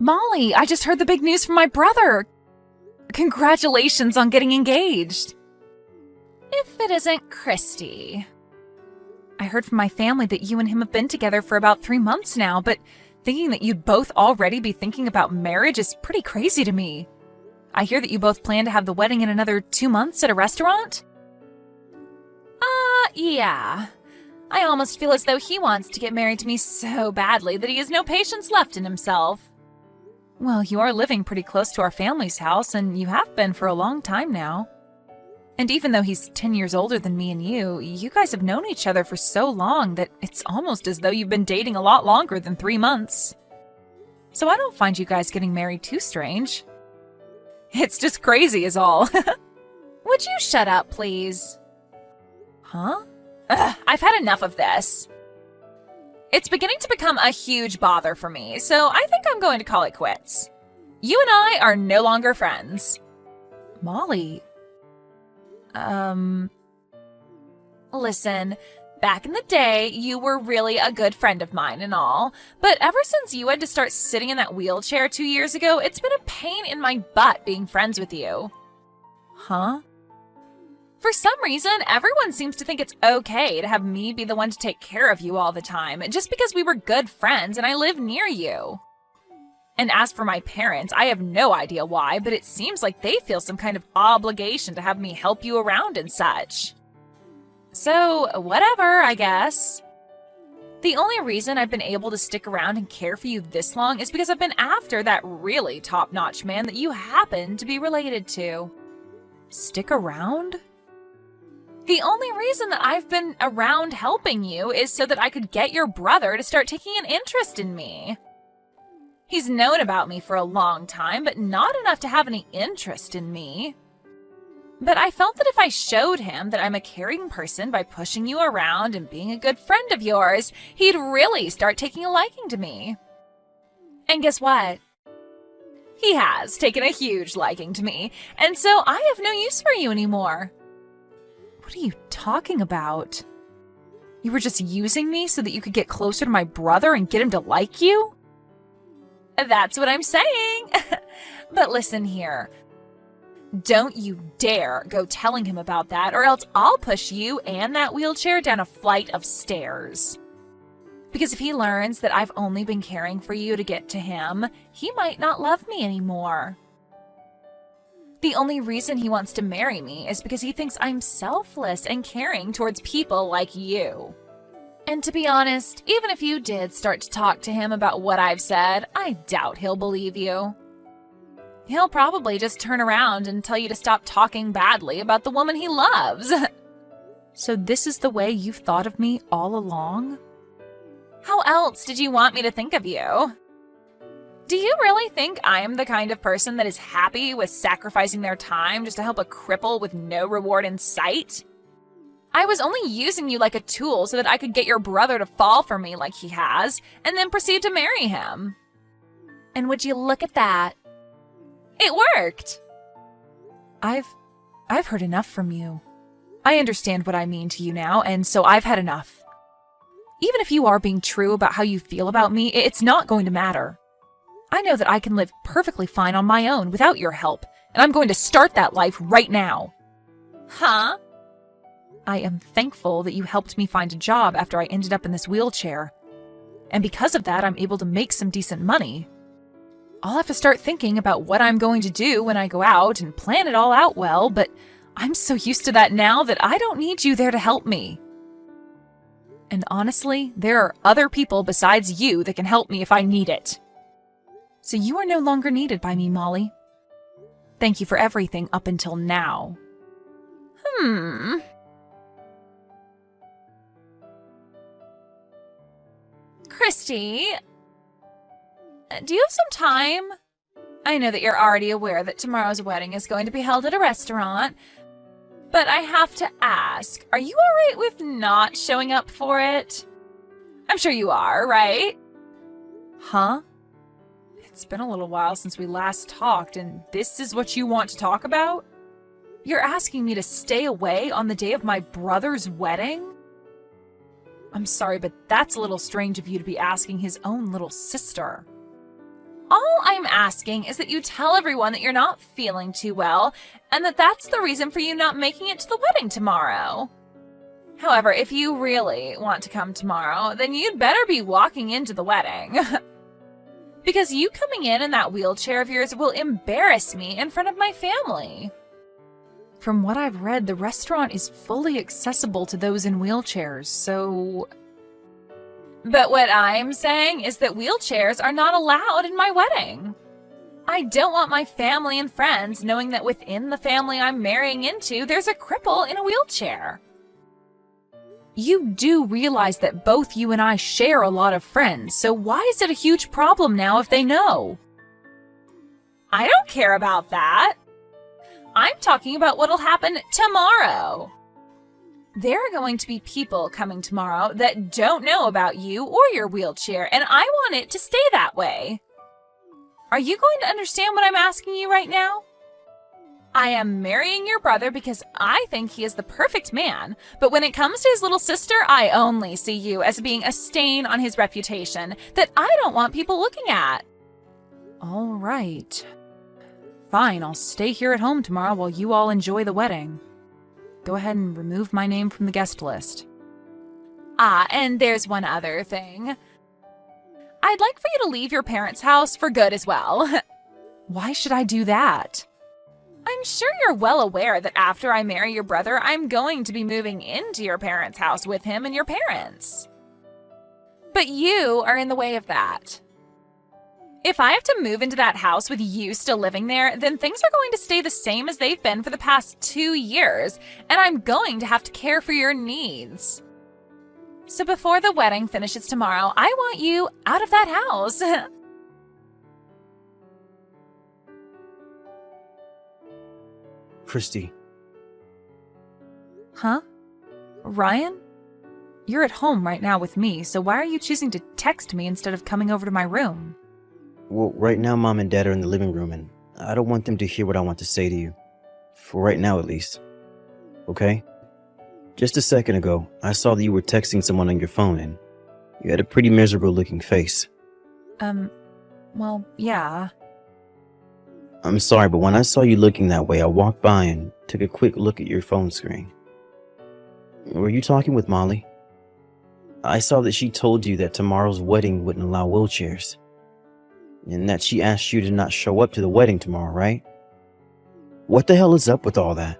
Molly, I just heard the big news from my brother. Congratulations on getting engaged. If it isn't Christy. I heard from my family that you and him have been together for about 3 months now, but thinking that you'd both already be thinking about marriage is pretty crazy to me. I hear that you both plan to have the wedding in another 2 months at a restaurant? Yeah. I almost feel as though he wants to get married to me so badly that he has no patience left in himself. Well, you are living pretty close to our family's house, and you have been for a long time now. And even though he's 10 years older than me and you guys have known each other for so long that it's almost as though you've been dating a lot longer than 3 months. So I don't find you guys getting married too strange. It's just crazy is all. Would you shut up, please? Huh? Ugh, I've had enough of this. It's beginning to become a huge bother for me, so I think I'm going to call it quits. You and I are no longer friends. Molly... Listen, back in the day, you were really a good friend of mine and all, but ever since you had to start sitting in that wheelchair 2 years ago, it's been a pain in my butt being friends with you. Huh? For some reason, everyone seems to think it's okay to have me be the one to take care of you all the time, just because we were good friends and I live near you. And as for my parents, I have no idea why, but it seems like they feel some kind of obligation to have me help you around and such. So, whatever, I guess. The only reason I've been able to stick around and care for you this long is because I've been after that really top-notch man that you happen to be related to. Stick around? The only reason that I've been around helping you is so that I could get your brother to start taking an interest in me. He's known about me for a long time, but not enough to have any interest in me. But I felt that if I showed him that I'm a caring person by pushing you around and being a good friend of yours, he'd really start taking a liking to me. And guess what? He has taken a huge liking to me, and so I have no use for you anymore. What are you talking about? You were just using me so that you could get closer to my brother and get him to like you? That's what I'm saying. But listen here. Don't you dare go telling him about that, or else I'll push you and that wheelchair down a flight of stairs. Because if he learns that I've only been caring for you to get to him, he might not love me anymore. The only reason he wants to marry me is because he thinks I'm selfless and caring towards people like you. And to be honest, even if you did start to talk to him about what I've said, I doubt he'll believe you. He'll probably just turn around and tell you to stop talking badly about the woman he loves. So this is the way you've thought of me all along? How else did you want me to think of you? Do you really think I'm the kind of person that is happy with sacrificing their time just to help a cripple with no reward in sight? I was only using you like a tool so that I could get your brother to fall for me like he has, and then proceed to marry him. And would you look at that? It worked! I've heard enough from you. I understand what I mean to you now, and so I've had enough. Even if you are being true about how you feel about me, it's not going to matter. I know that I can live perfectly fine on my own without your help, and I'm going to start that life right now. Huh? I am thankful that you helped me find a job after I ended up in this wheelchair. And because of that, I'm able to make some decent money. I'll have to start thinking about what I'm going to do when I go out and plan it all out well, but I'm so used to that now that I don't need you there to help me. And honestly, there are other people besides you that can help me if I need it. So you are no longer needed by me, Molly. Thank you for everything up until now. Christy, do you have some time? I know that you're already aware that tomorrow's wedding is going to be held at a restaurant, but I have to ask, are you alright with not showing up for it? I'm sure you are, right? Huh? It's been a little while since we last talked, and this is what you want to talk about? You're asking me to stay away on the day of my brother's wedding? I'm sorry, but that's a little strange of you to be asking his own little sister. All I'm asking is that you tell everyone that you're not feeling too well, and that that's the reason for you not making it to the wedding tomorrow. However, if you really want to come tomorrow, then you'd better be walking into the wedding. Because you coming in that wheelchair of yours will embarrass me in front of my family. From what I've read, the restaurant is fully accessible to those in wheelchairs, so... But what I'm saying is that wheelchairs are not allowed in my wedding. I don't want my family and friends knowing that within the family I'm marrying into, there's a cripple in a wheelchair. You do realize that both you and I share a lot of friends, so why is it a huge problem now if they know? I don't care about that. I'm talking about what'll happen tomorrow. There are going to be people coming tomorrow that don't know about you or your wheelchair, and I want it to stay that way. Are you going to understand what I'm asking you right now? I am marrying your brother because I think he is the perfect man, but when it comes to his little sister, I only see you as being a stain on his reputation that I don't want people looking at. All right. Fine, I'll stay here at home tomorrow while you all enjoy the wedding. Go ahead and remove my name from the guest list. And there's one other thing. I'd like for you to leave your parents' house for good as well. Why should I do that? I'm sure you're well aware that after I marry your brother, I'm going to be moving into your parents' house with him and your parents. But you are in the way of that. If I have to move into that house with you still living there, then things are going to stay the same as they've been for the past 2 years, and I'm going to have to care for your needs. So before the wedding finishes tomorrow, I want you out of that house. Christy. Huh? Ryan? You're at home right now with me, so why are you choosing to text me instead of coming over to my room? Well, right now Mom and Dad are in the living room, and I don't want them to hear what I want to say to you. For right now, at least. Okay? Just a second ago, I saw that you were texting someone on your phone, and you had a pretty miserable-looking face. Well, yeah. I'm sorry, but when I saw you looking that way, I walked by and took a quick look at your phone screen. Were you talking with Molly? I saw that she told you that tomorrow's wedding wouldn't allow wheelchairs. And that she asked you to not show up to the wedding tomorrow, right? What the hell is up with all that?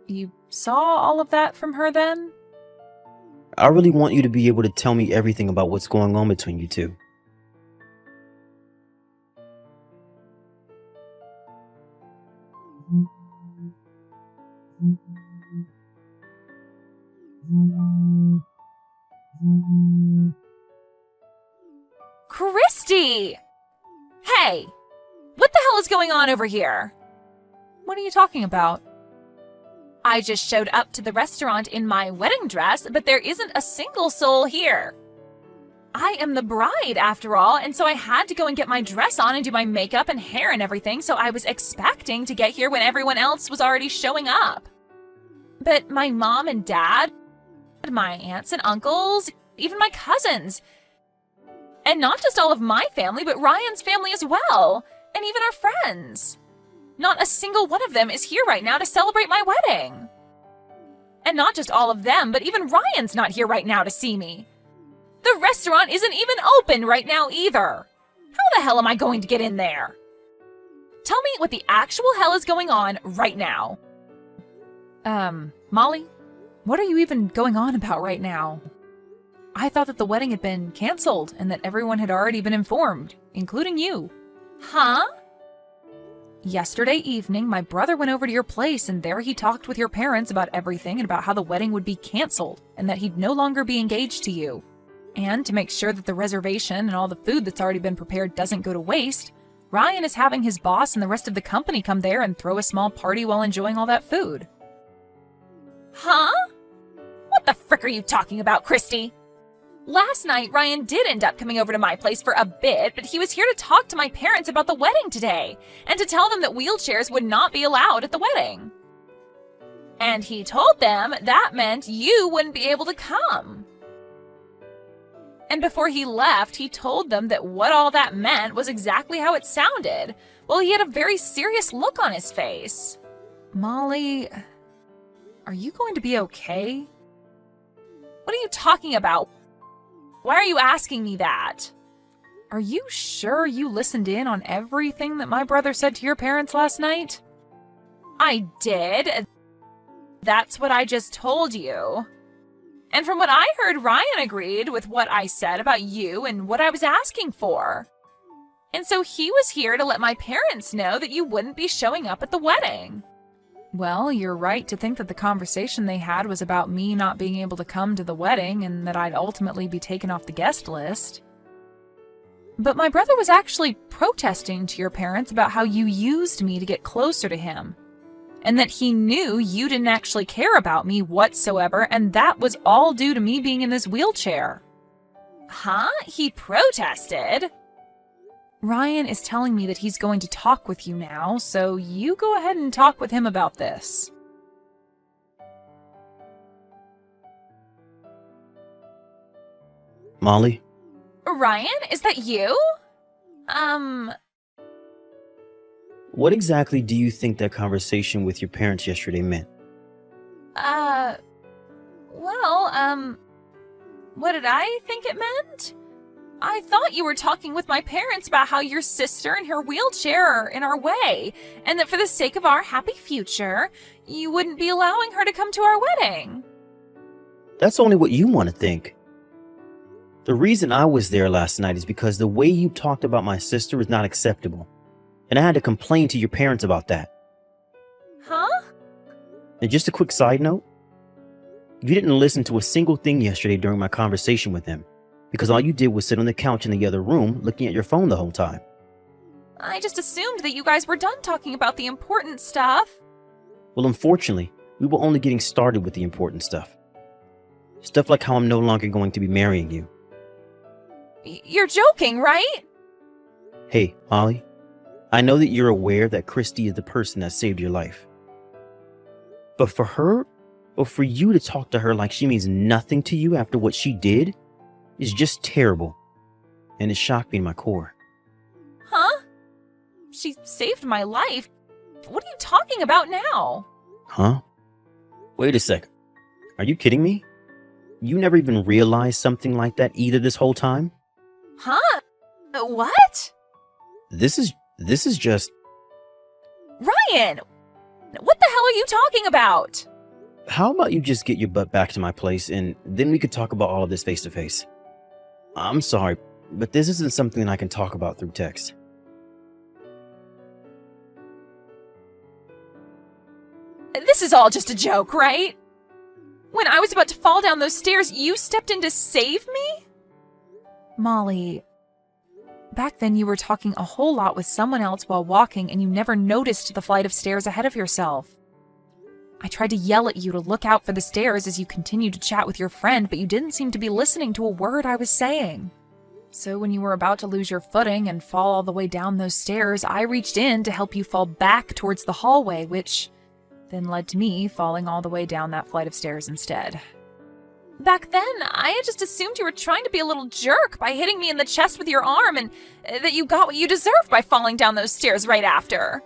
You saw all of that from her then? I really want you to be able to tell me everything about what's going on between you two. Christy! Hey! What the hell is going on over here? What are you talking about? I just showed up to the restaurant in my wedding dress, but there isn't a single soul here. I am the bride, after all, and so I had to go and get my dress on and do my makeup and hair and everything, so I was expecting to get here when everyone else was already showing up. But my mom and dad, my aunts and uncles, even my cousins, and not just all of my family, but Ryan's family as well, and even our friends. Not a single one of them is here right now to celebrate my wedding. And not just all of them, but even Ryan's not here right now to see me. The restaurant isn't even open right now either. How the hell am I going to get in there? Tell me what the actual hell is going on right now. Molly, what are you even going on about right now? I thought that the wedding had been canceled and that everyone had already been informed, including you. Huh? Yesterday evening, my brother went over to your place and there he talked with your parents about everything and about how the wedding would be canceled and that he'd no longer be engaged to you. And to make sure that the reservation and all the food that's already been prepared doesn't go to waste, Ryan is having his boss and the rest of the company come there and throw a small party while enjoying all that food. Huh? What the frick are you talking about, Christy? Last night, Ryan did end up coming over to my place for a bit, but he was here to talk to my parents about the wedding today, and to tell them that wheelchairs would not be allowed at the wedding. And he told them that meant you wouldn't be able to come. And before he left, he told them that what all that meant was exactly how it sounded. Well, he had a very serious look on his face. Molly, are you going to be okay? What are you talking about? Why are you asking me that? Are you sure you listened in on everything that my brother said to your parents last night? I did. That's what I just told you. And from what I heard, Ryan agreed with what I said about you and what I was asking for. And so he was here to let my parents know that you wouldn't be showing up at the wedding. Well, you're right to think that the conversation they had was about me not being able to come to the wedding and that I'd ultimately be taken off the guest list. But my brother was actually protesting to your parents about how you used me to get closer to him, and that he knew you didn't actually care about me whatsoever, and that was all due to me being in this wheelchair. Huh? He protested? Ryan is telling me that he's going to talk with you now, so you go ahead and talk with him about this. Molly? Ryan, is that you? What exactly do you think that conversation with your parents yesterday meant? What did I think it meant? I thought you were talking with my parents about how your sister and her wheelchair are in our way, and that for the sake of our happy future, you wouldn't be allowing her to come to our wedding. That's only what you want to think. The reason I was there last night is because the way you talked about my sister is not acceptable. And I had to complain to your parents about that. Huh? And just a quick side note. You didn't listen to a single thing yesterday during my conversation with them, because all you did was sit on the couch in the other room looking at your phone the whole time. I just assumed that you guys were done talking about the important stuff. Well, unfortunately, we were only getting started with the important stuff. Stuff like how I'm no longer going to be marrying you. You're joking, right? Hey, Molly, I know that you're aware that Christy is the person that saved your life. But for her, or for you to talk to her like she means nothing to you after what she did, is just terrible. And it shocked me to my core. Huh? She saved my life. What are you talking about now? Huh? Wait a sec. Are you kidding me? You never even realized something like that either this whole time? Huh? What? This is just... Ryan! What the hell are you talking about? How about you just get your butt back to my place and then we could talk about all of this face to face? I'm sorry, but this isn't something I can talk about through text. This is all just a joke, right? When I was about to fall down those stairs, you stepped in to save me? Molly, back then you were talking a whole lot with someone else while walking and you never noticed the flight of stairs ahead of yourself. I tried to yell at you to look out for the stairs as you continued to chat with your friend, but you didn't seem to be listening to a word I was saying. So when you were about to lose your footing and fall all the way down those stairs, I reached in to help you fall back towards the hallway, which then led to me falling all the way down that flight of stairs instead. Back then, I had just assumed you were trying to be a little jerk by hitting me in the chest with your arm and that you got what you deserved by falling down those stairs right after.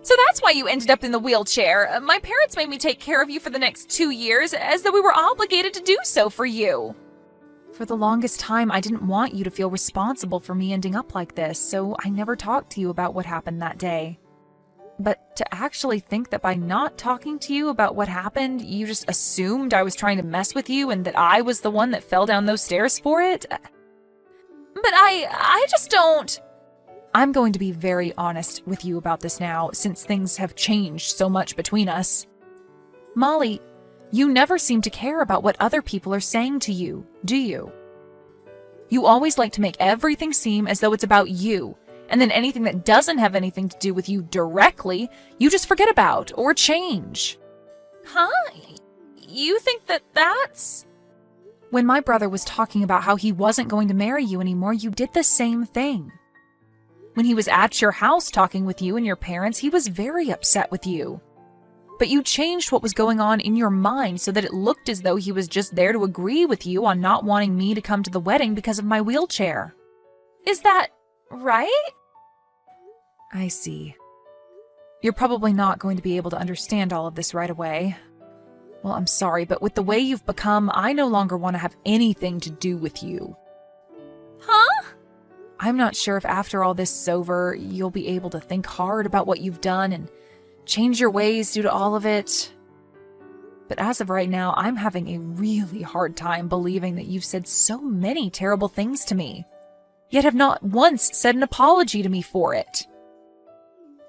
So that's why you ended up in the wheelchair. My parents made me take care of you for the next 2 years, as though we were obligated to do so for you. For the longest time, I didn't want you to feel responsible for me ending up like this, so I never talked to you about what happened that day. But to actually think that by not talking to you about what happened, you just assumed I was trying to mess with you and that I was the one that fell down those stairs for it? But I just don't... I'm going to be very honest with you about this now, since things have changed so much between us. Molly, you never seem to care about what other people are saying to you, do you? You always like to make everything seem as though it's about you, and then anything that doesn't have anything to do with you directly, you just forget about or change. Huh? You think that that's... When my brother was talking about how he wasn't going to marry you anymore, you did the same thing. When he was at your house talking with you and your parents, he was very upset with you. but you changed what was going on in your mind so that it looked as though he was just there to agree with you on not wanting me to come to the wedding because of my wheelchair. Is that right? I see. You're probably not going to be able to understand all of this right away. Well, I'm sorry, but with the way you've become, I no longer want to have anything to do with you. Huh? I'm not sure if after all this is over, you'll be able to think hard about what you've done and change your ways due to all of it. But as of right now, I'm having a really hard time believing that you've said so many terrible things to me, yet have not once said an apology to me for it.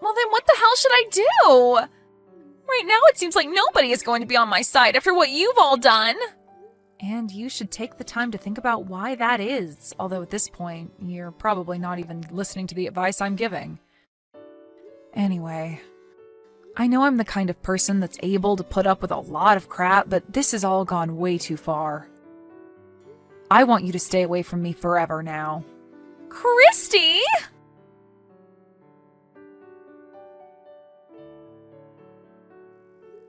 Well, then what the hell should I do? Right now it seems like nobody is going to be on my side after what you've all done. And you should take the time to think about why that is, although at this point, you're probably not even listening to the advice I'm giving. Anyway, I know I'm the kind of person that's able to put up with a lot of crap, but this has all gone way too far. I want you to stay away from me forever now. Christy!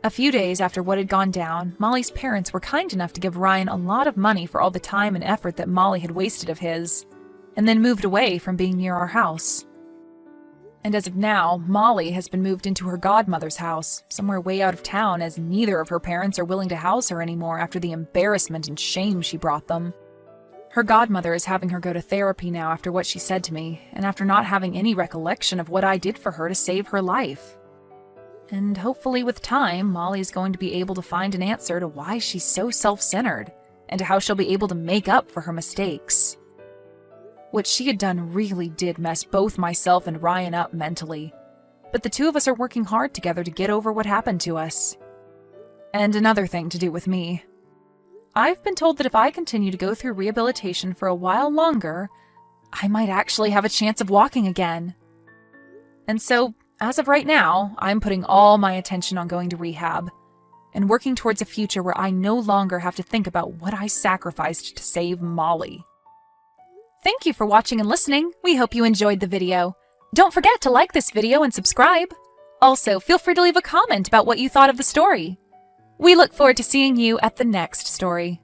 A few days after what had gone down, Molly's parents were kind enough to give Ryan a lot of money for all the time and effort that Molly had wasted of his, and then moved away from being near our house. And as of now, Molly has been moved into her godmother's house, somewhere way out of town, as neither of her parents are willing to house her anymore after the embarrassment and shame she brought them. Her godmother is having her go to therapy now after what she said to me, and after not having any recollection of what I did for her to save her life. And hopefully with time, Molly is going to be able to find an answer to why she's so self-centered, and to how she'll be able to make up for her mistakes. What she had done really did mess both myself and Ryan up mentally, but the two of us are working hard together to get over what happened to us. And another thing to do with me. I've been told that if I continue to go through rehabilitation for a while longer, I might actually have a chance of walking again. And so, as of right now, I'm putting all my attention on going to rehab and working towards a future where I no longer have to think about what I sacrificed to save Molly. Thank you for watching and listening. We hope you enjoyed the video. Don't forget to like this video and subscribe. Also, feel free to leave a comment about what you thought of the story. We look forward to seeing you at the next story.